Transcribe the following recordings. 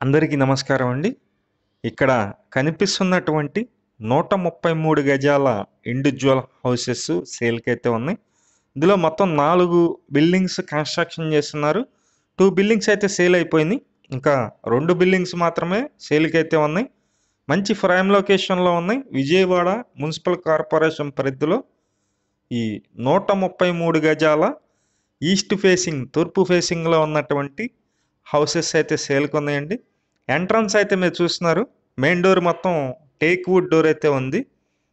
అందరికీ నమస్కారం అండి. ఇక్కడ కనిపిస్తున్నటువంటి 133 గజాల ఇండివిడ్యువల్ హౌసెస్ సేల్‌కైతే ఉన్నాయి. ఇందులో మొత్తం 4 బిల్డింగ్స్ కన్‌స్ట్రక్షన్ చేస్తున్నారు. 2 బిల్డింగ్స్ అయితే సేల్ అయిపోయినాయి. ఇంకా 2 బిల్డింగ్స్ మాత్రమే సేల్‌కైతే ఉన్నాయి. మంచి ప్రైమ్ లొకేషన్‌లో ఉన్నాయి. విజయవాడ మున్సిపల్ కార్పొరేషన్ పరిధిలో ఈ 133 గజాల ఈస్ట్ ఫేసింగ్ తూర్పు ఫేసింగ్‌లో ఉన్నటువంటి హౌసెస్ అయితే సేల్‌కి ఉన్నాయండి. ఎంట్రన్స్ అయితే మీరు చూస్తున్నారు. మెయిన్ డోర్ మొత్తం టేక్ వుడ్ డోర్ అయితే ఉంది.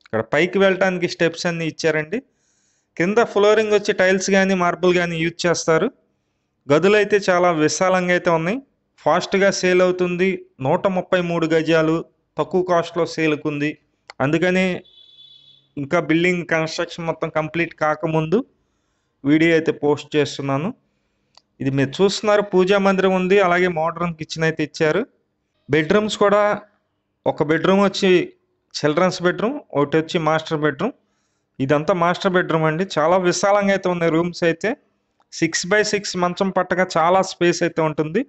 ఇక్కడ పైకి వెళ్ళటానికి స్టెప్స్ అన్నీ ఇచ్చారండి. కింద ఫ్లోరింగ్ వచ్చి టైల్స్ కానీ మార్బుల్ కానీ యూజ్ చేస్తారు. గదులు అయితే చాలా విశాలంగా అయితే ఉన్నాయి. ఫాస్ట్గా సేల్ అవుతుంది. 133 గజాలు తక్కువ కాస్ట్లో సేల్కి ఉంది. అందుకని ఇంకా బిల్డింగ్ కన్స్ట్రక్షన్ మొత్తం కంప్లీట్ కాకముందు వీడియో అయితే పోస్ట్ చేస్తున్నాను. ఇది మీరు చూస్తున్నారు, పూజా మందిరం ఉంది, అలాగే మోడ్రన్ కిచెన్ అయితే ఇచ్చారు. బెడ్రూమ్స్ కూడా ఒక బెడ్రూమ్ వచ్చి చిల్డ్రన్స్ బెడ్రూమ్, ఒకటి వచ్చి మాస్టర్ బెడ్రూమ్. ఇదంతా మాస్టర్ బెడ్రూమ్ అండి. చాలా విశాలంగా అయితే ఉన్నాయి రూమ్స్ అయితే. 6x6 మంచం పట్టగా చాలా స్పేస్ అయితే ఉంటుంది.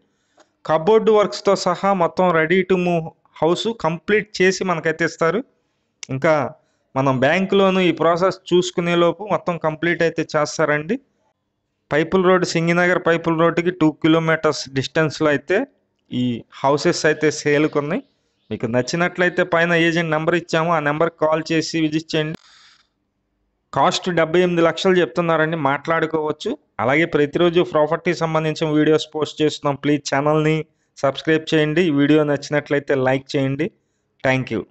కబోర్డ్ వర్క్స్తో సహా మొత్తం ready to move house complete చేసి మనకైతే ఇస్తారు. ఇంకా మనం బ్యాంకులోను ఈ ప్రాసెస్ చూసుకునే లోపు మొత్తం కంప్లీట్ అయితే చేస్తారండి. పైపుల్ రోడ్, సింగినగర్ పైపుల్ రోడ్డుకి 2 కిలోమీటర్స్ డిస్టెన్స్లో అయితే ఈ హౌసెస్ అయితే సేల్కి ఉన్నాయి. మీకు నచ్చినట్లయితే పైన ఏజెంట్ నెంబర్ ఇచ్చాము, ఆ నెంబర్కి కాల్ చేసి విజిట్ చేయండి. కాస్ట్ 78 లక్షలు చెప్తున్నారండి, మాట్లాడుకోవచ్చు. అలాగే ప్రతిరోజు ప్రాపర్టీ సంబంధించిన వీడియోస్ పోస్ట్ చేస్తున్నాం. ప్లీజ్ ఛానల్ని సబ్స్క్రైబ్ చేయండి. ఈ వీడియో నచ్చినట్లయితే లైక్ చేయండి. Thank you.